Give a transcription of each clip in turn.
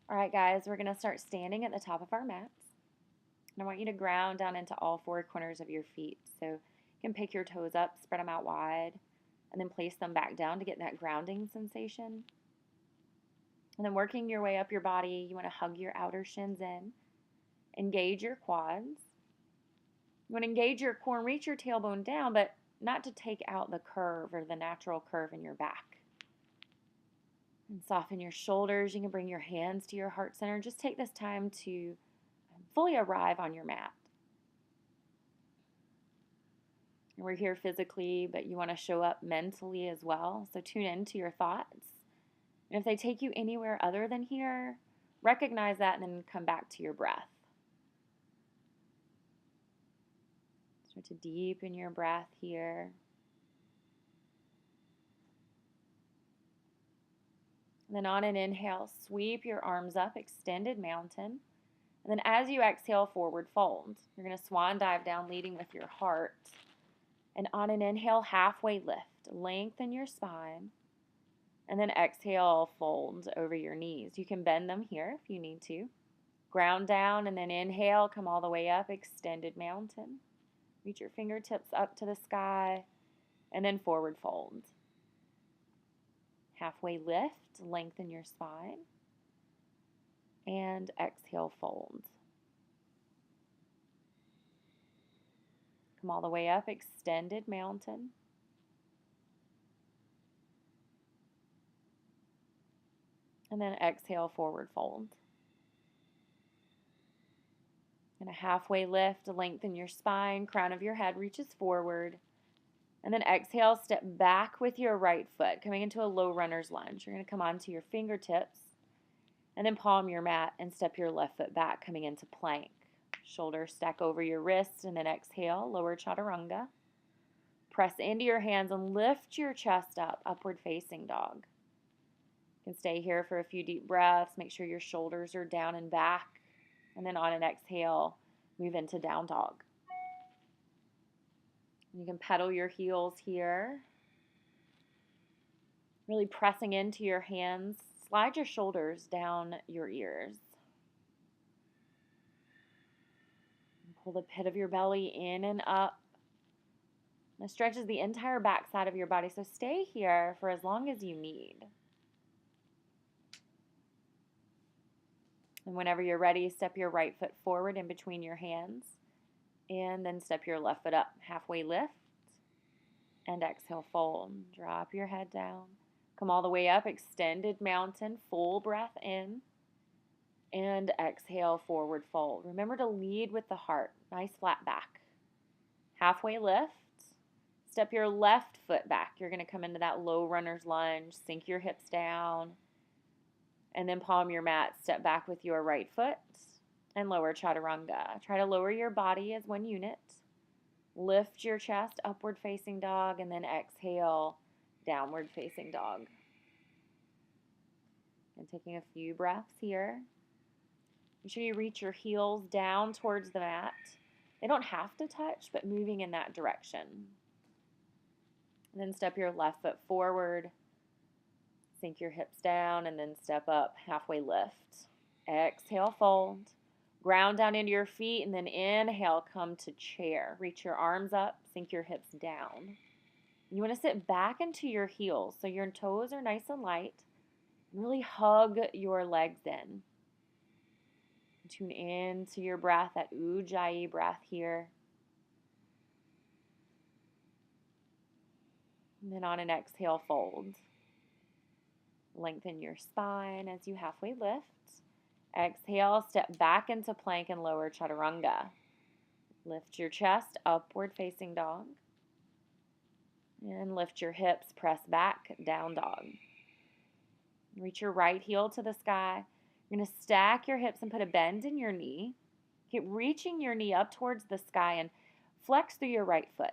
All right, guys, we're going to start standing at the top of our mats. And I want you to ground down into all four corners of your feet. So you can pick your toes up, spread them out wide, and then place them back down to get that grounding sensation. And then working your way up your body, you want to hug your outer shins in. Engage your quads. You want to engage your core and reach your tailbone down, but not to take out the curve or the natural curve in your back. And soften your shoulders. You can bring your hands to your heart center. Just take this time to fully arrive on your mat. And we're here physically, but you want to show up mentally as well. So tune into your thoughts. And if they take you anywhere other than here, recognize that and then come back to your breath. Start to deepen your breath here. And then on an inhale, sweep your arms up, extended mountain. And then as you exhale, forward fold. You're going to swan dive down, leading with your heart. And on an inhale, halfway lift. Lengthen your spine. And then exhale, fold over your knees. You can bend them here if you need to. Ground down and then inhale, come all the way up, extended mountain. Reach your fingertips up to the sky and then forward fold. Halfway lift, lengthen your spine. And exhale, fold. Come all the way up, extended mountain. And then exhale, forward fold. And a halfway lift, lengthen your spine, crown of your head reaches forward. And then exhale, step back with your right foot, coming into a low runner's lunge. You're going to come onto your fingertips and then palm your mat and step your left foot back, coming into plank. Shoulders stack over your wrists and then exhale, lower chaturanga. Press into your hands and lift your chest up, upward facing dog. You can stay here for a few deep breaths. Make sure your shoulders are down and back. And then on an exhale, move into down dog. You can pedal your heels here. Really pressing into your hands. Slide your shoulders down your ears. Pull the pit of your belly in and up. This stretches the entire back side of your body, so stay here for as long as you need. And whenever you're ready, step your right foot forward in between your hands. And then step your left foot up. Halfway lift. And exhale, fold. Drop your head down. Come all the way up. Extended mountain. Full breath in. And exhale, forward fold. Remember to lead with the heart. Nice flat back. Halfway lift. Step your left foot back. You're going to come into that low runner's lunge. Sink your hips down. And then palm your mat, step back with your right foot, and lower chaturanga. Try to lower your body as one unit. Lift your chest, upward facing dog, and then exhale, downward facing dog. And taking a few breaths here. Make sure you reach your heels down towards the mat. They don't have to touch, but moving in that direction. And then step your left foot forward. Sink your hips down and then step up, halfway lift. Exhale, fold. Ground down into your feet and then inhale, come to chair. Reach your arms up, sink your hips down. You want to sit back into your heels so your toes are nice and light. Really hug your legs in. Tune in to your breath, that Ujjayi breath here. And then on an exhale, fold. Lengthen your spine as you halfway lift. Exhale, step back into plank and lower chaturanga. Lift your chest, upward facing dog. And lift your hips, press back, down dog. Reach your right heel to the sky. You're going to stack your hips and put a bend in your knee. Keep reaching your knee up towards the sky and flex through your right foot.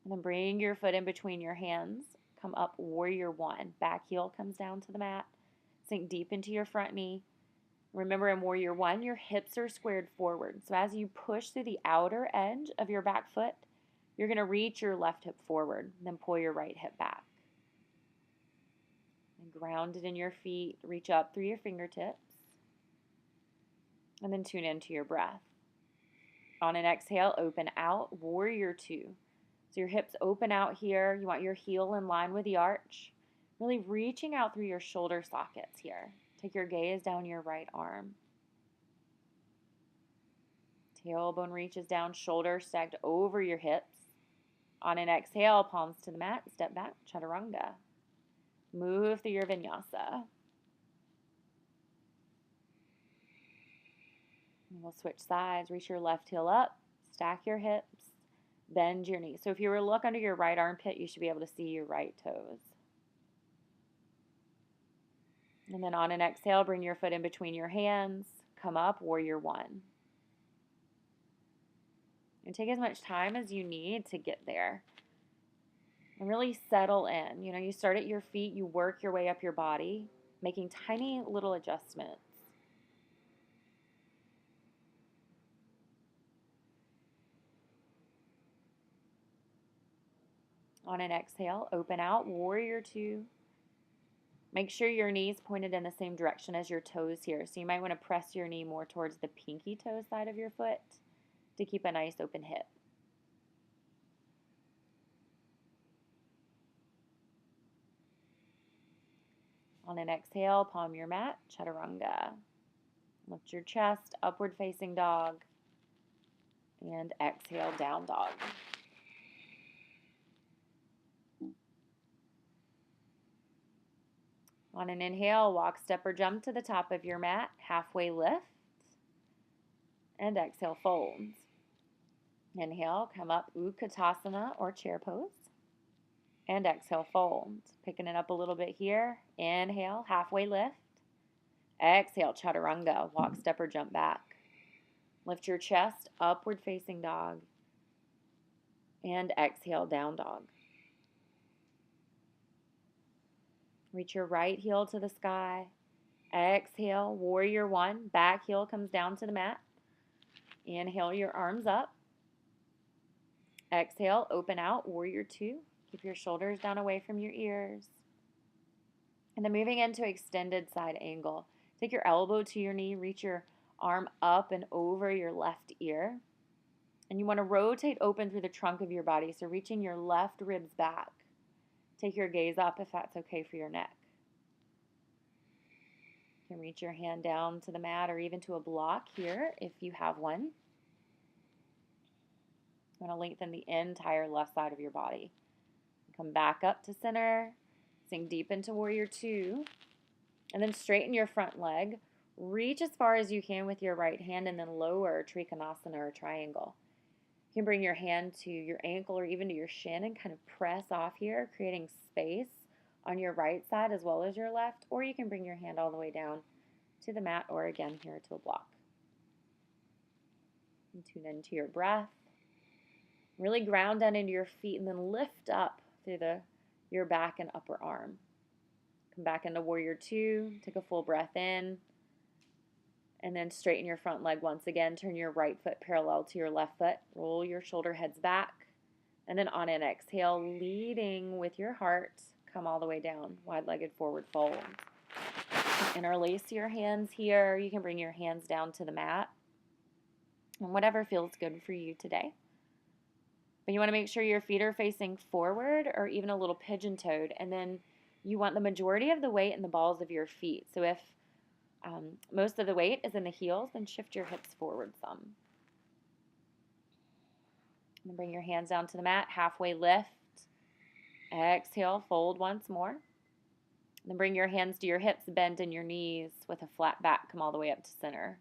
And then bring your foot in between your hands. Come up, warrior one. Back heel comes down to the mat. Sink deep into your front knee. Remember, in warrior one, your hips are squared forward. So as you push through the outer edge of your back foot, you're going to reach your left hip forward. Then pull your right hip back. Grounded in your feet, reach up through your fingertips. And then tune into your breath. On an exhale, open out, warrior two. So your hips open out here. You want your heel in line with the arch. Really reaching out through your shoulder sockets here. Take your gaze down your right arm. Tailbone reaches down, shoulders stacked over your hips. On an exhale, palms to the mat, step back, chaturanga. Move through your vinyasa. And we'll switch sides. Reach your left heel up, stack your hips, bend your knees. So if you were to look under your right armpit, you should be able to see your right toes. And then on an exhale, bring your foot in between your hands. Come up, warrior one. And take as much time as you need to get there. And really settle in. You know, you start at your feet, you work your way up your body, making tiny little adjustments. On an exhale, open out, warrior two. Make sure your knees pointed in the same direction as your toes here. So you might want to press your knee more towards the pinky toe side of your foot to keep a nice open hip. On an exhale, palm your mat, chaturanga. Lift your chest, upward facing dog. And exhale, down dog. On an inhale, walk, step, or jump to the top of your mat, halfway lift. And exhale, fold. Inhale, come up, Utkatasana or chair pose. And exhale, fold. Picking it up a little bit here. Inhale, halfway lift. Exhale, chaturanga, walk, step, or jump back. Lift your chest, upward facing dog. And exhale, down dog. Reach your right heel to the sky. Exhale, warrior one. Back heel comes down to the mat. Inhale your arms up. Exhale, open out, warrior two. Keep your shoulders down away from your ears. And then moving into extended side angle. Take your elbow to your knee, reach your arm up and over your left ear. And you want to rotate open through the trunk of your body, so reaching your left ribs back. Take your gaze up if that's okay for your neck. You can reach your hand down to the mat or even to a block here if you have one. You want to lengthen the entire left side of your body. Come back up to center. Sink deep into warrior two. And then straighten your front leg. Reach as far as you can with your right hand and then lower Trikonasana or triangle. You can bring your hand to your ankle or even to your shin and kind of press off here, creating space on your right side as well as your left. Or you can bring your hand all the way down to the mat or again here to a block. And tune into your breath. Really ground down into your feet and then lift up through your back and upper arm. Come back into warrior two. Take a full breath in. And then straighten your front leg once again. Turn your right foot parallel to your left foot. Roll your shoulder heads back. And then on an exhale, leading with your heart, come all the way down. Wide-legged forward fold. Interlace your hands here. You can bring your hands down to the mat. And whatever feels good for you today. But you want to make sure your feet are facing forward or even a little pigeon-toed. And then you want the majority of the weight in the balls of your feet. So if most of the weight is in the heels, then shift your hips forward some. And bring your hands down to the mat, halfway lift. Exhale, fold once more. And then bring your hands to your hips, bend in your knees with a flat back, come all the way up to center.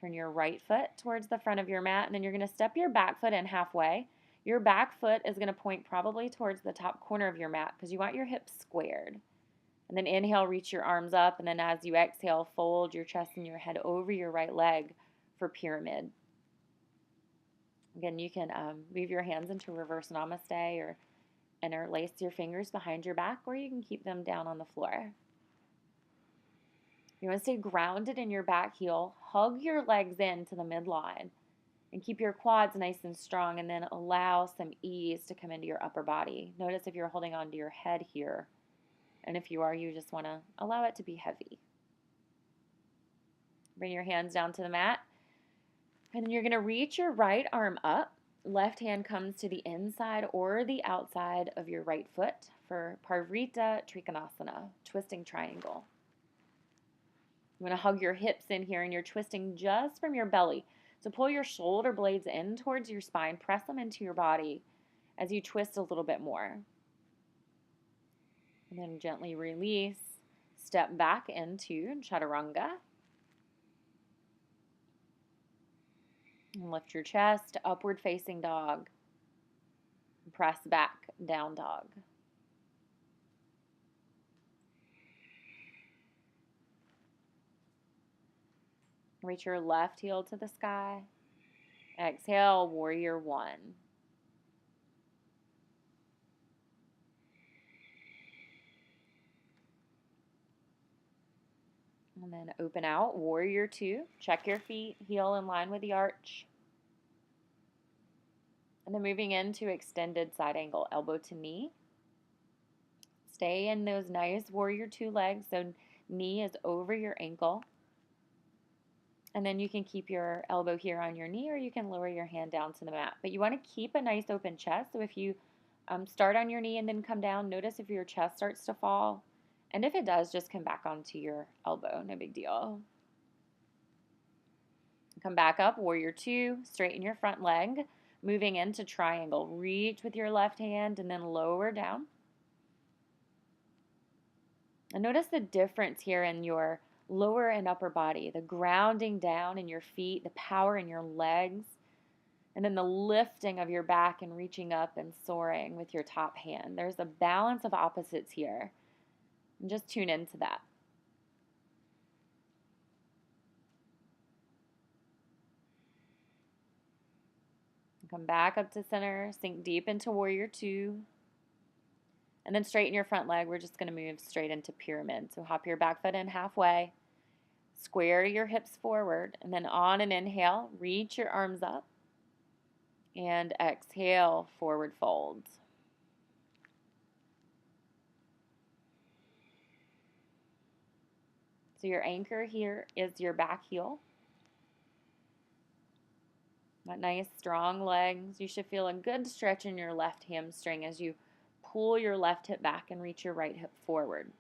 Turn your right foot towards the front of your mat, and then you're going to step your back foot in halfway. Your back foot is going to point probably towards the top corner of your mat because you want your hips squared. And then inhale, reach your arms up, and then as you exhale, fold your chest and your head over your right leg for pyramid. Again, you can move your hands into reverse Namaste or interlace your fingers behind your back, or you can keep them down on the floor. You want to stay grounded in your back heel. Hug your legs in to the midline and keep your quads nice and strong, and then allow some ease to come into your upper body. Notice if you're holding on to your head here And if you are, you just want to allow it to be heavy. Bring your hands down to the mat. And then you're going to reach your right arm up. Left hand comes to the inside or the outside of your right foot for Parvrita Trikonasana, twisting triangle. You want to hug your hips in here, and you're twisting just from your belly. So pull your shoulder blades in towards your spine. Press them into your body as you twist a little bit more. And then gently release. Step back into Chaturanga. And lift your chest, upward facing dog. Press back, down dog. Reach your left heel to the sky. Exhale, warrior one. And then open out, warrior two. Check your feet, heel in line with the arch. And then moving into extended side angle, elbow to knee. Stay in those nice warrior two legs, so knee is over your ankle. And then you can keep your elbow here on your knee, or you can lower your hand down to the mat. But you want to keep a nice open chest. So if you start on your knee and then come down, notice if your chest starts to fall. And if it does, just come back onto your elbow. No big deal. Come back up, warrior two. Straighten your front leg. Moving into triangle. Reach with your left hand and then lower down. And notice the difference here in your lower and upper body, the grounding down in your feet, the power in your legs, and then the lifting of your back and reaching up and soaring with your top hand. There's a balance of opposites here. And just tune into that. Come back up to center, sink deep into warrior two. And then straighten your front leg. We're just going to move straight into pyramid. So hop your back foot in halfway. Square your hips forward. And then on an inhale, reach your arms up. And exhale, forward fold. So your anchor here is your back heel. Got nice strong legs. You should feel a good stretch in your left hamstring as you pull your left hip back and reach your right hip forward.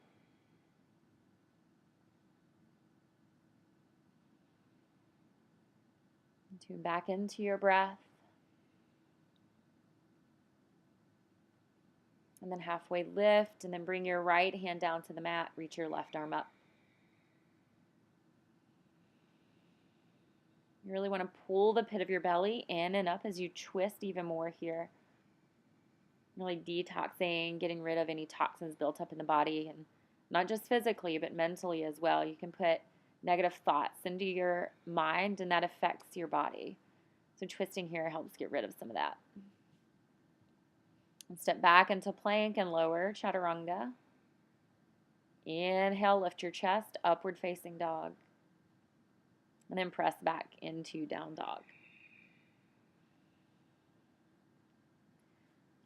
Tune back into your breath. And then halfway lift, and then bring your right hand down to the mat. Reach your left arm up. You really want to pull the pit of your belly in and up as you twist even more here. Really detoxing, getting rid of any toxins built up in the body, and not just physically, but mentally as well. You can put negative thoughts into your mind, and that affects your body. So twisting here helps get rid of some of that. And step back into plank and lower, Chaturanga. Inhale, lift your chest, upward facing dog. And then press back into down dog.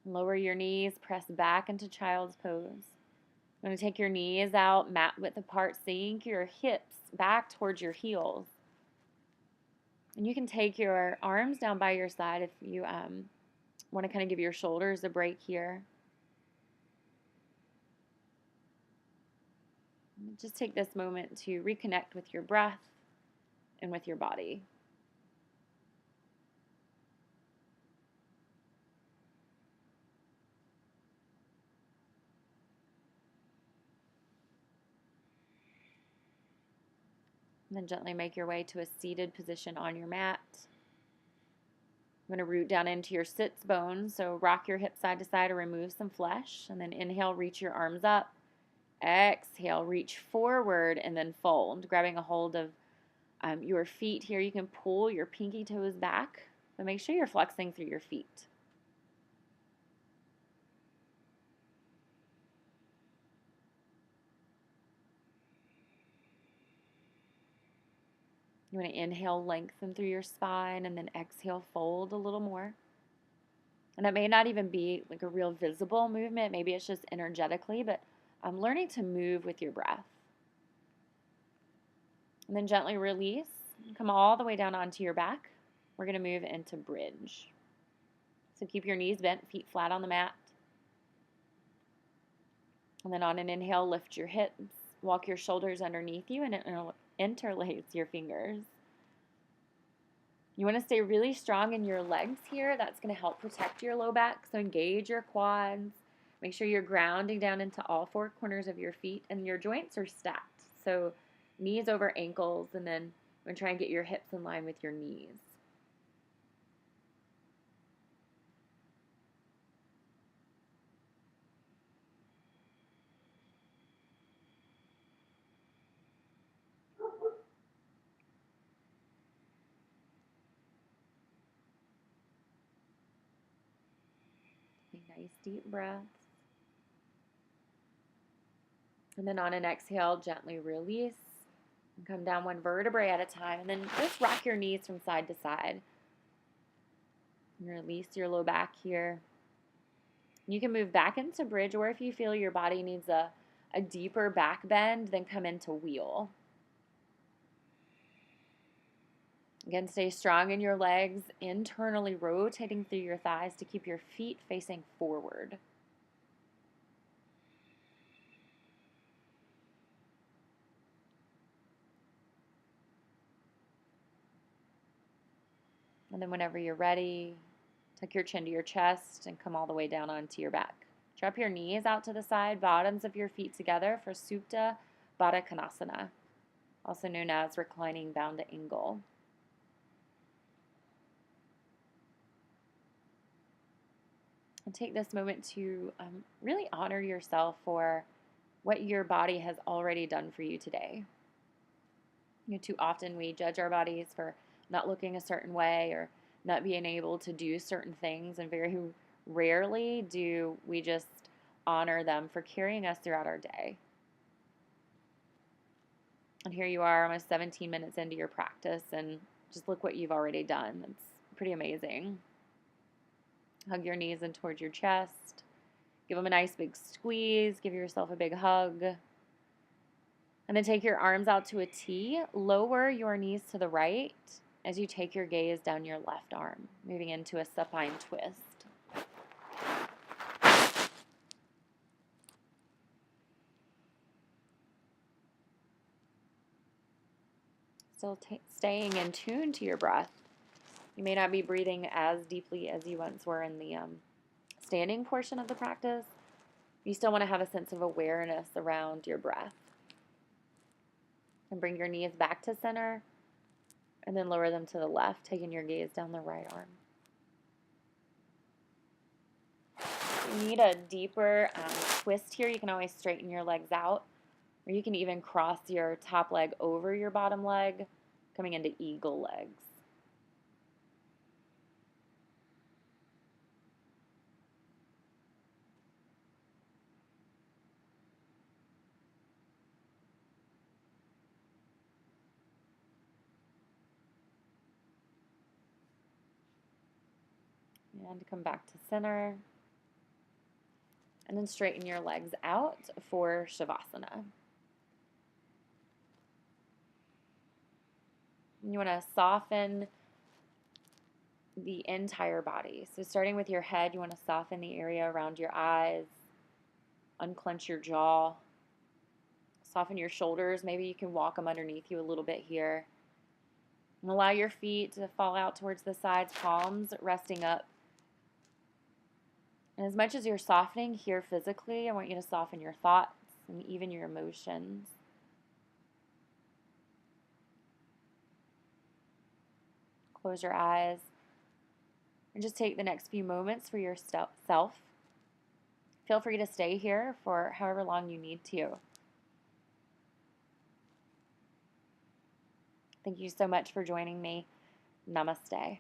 Lower your knees, press back into child's pose. You're going to take your knees out, mat width apart, sink your hips back towards your heels. And you can take your arms down by your side if you want to kind of give your shoulders a break here. Just take this moment to reconnect with your breath and with your body. And then gently make your way to a seated position on your mat. I'm going to root down into your sits bones, so rock your hips side to side or remove some flesh. And then inhale, reach your arms up. Exhale, reach forward and then fold, grabbing a hold of your feet here. You can pull your pinky toes back, but make sure you're flexing through your feet. You want to inhale, lengthen through your spine, and then exhale, fold a little more. And it may not even be like a real visible movement. Maybe it's just energetically, but learning to move with your breath. And then gently release. Come all the way down onto your back. We're going to move into bridge. So keep your knees bent, feet flat on the mat. And then on an inhale, lift your hips. Walk your shoulders underneath you and interlace your fingers. You want to stay really strong in your legs here. That's going to help protect your low back. So engage your quads. Make sure you're grounding down into all four corners of your feet, and your joints are stacked. So knees over ankles, and then we're going to try and get your hips in line with your knees. Nice deep breaths. And then on an exhale, gently release. And come down one vertebrae at a time. And then just rock your knees from side to side. And release your low back here. You can move back into bridge, or if you feel your body needs a deeper back bend, then come into wheel. Again, stay strong in your legs, internally rotating through your thighs to keep your feet facing forward. And then whenever you're ready, tuck your chin to your chest and come all the way down onto your back. Drop your knees out to the side, bottoms of your feet together for Supta Baddha Konasana, also known as reclining bound angle. And take this moment to really honor yourself for what your body has already done for you today. Too often we judge our bodies for not looking a certain way or not being able to do certain things, and very rarely do we just honor them for carrying us throughout our day. And here you are, almost 17 minutes into your practice, and just look what you've already done. It's pretty amazing. Hug your knees in towards your chest. Give them a nice big squeeze. Give yourself a big hug. And then take your arms out to a T. Lower your knees to the right as you take your gaze down your left arm, moving into a supine twist. Still staying in tune to your breath. You may not be breathing as deeply as you once were in the standing portion of the practice. You still want to have a sense of awareness around your breath. And bring your knees back to center, and then lower them to the left, taking your gaze down the right arm. If you need a deeper twist here, you can always straighten your legs out, or you can even cross your top leg over your bottom leg, coming into eagle legs. And come back to center. And then straighten your legs out for Shavasana. And you want to soften the entire body. So starting with your head, you want to soften the area around your eyes, unclench your jaw, soften your shoulders. Maybe you can walk them underneath you a little bit here. And allow your feet to fall out towards the sides, palms resting up. And as much as you're softening here physically, I want you to soften your thoughts and even your emotions. Close your eyes and just take the next few moments for yourself. Feel free to stay here for however long you need to. Thank you so much for joining me. Namaste.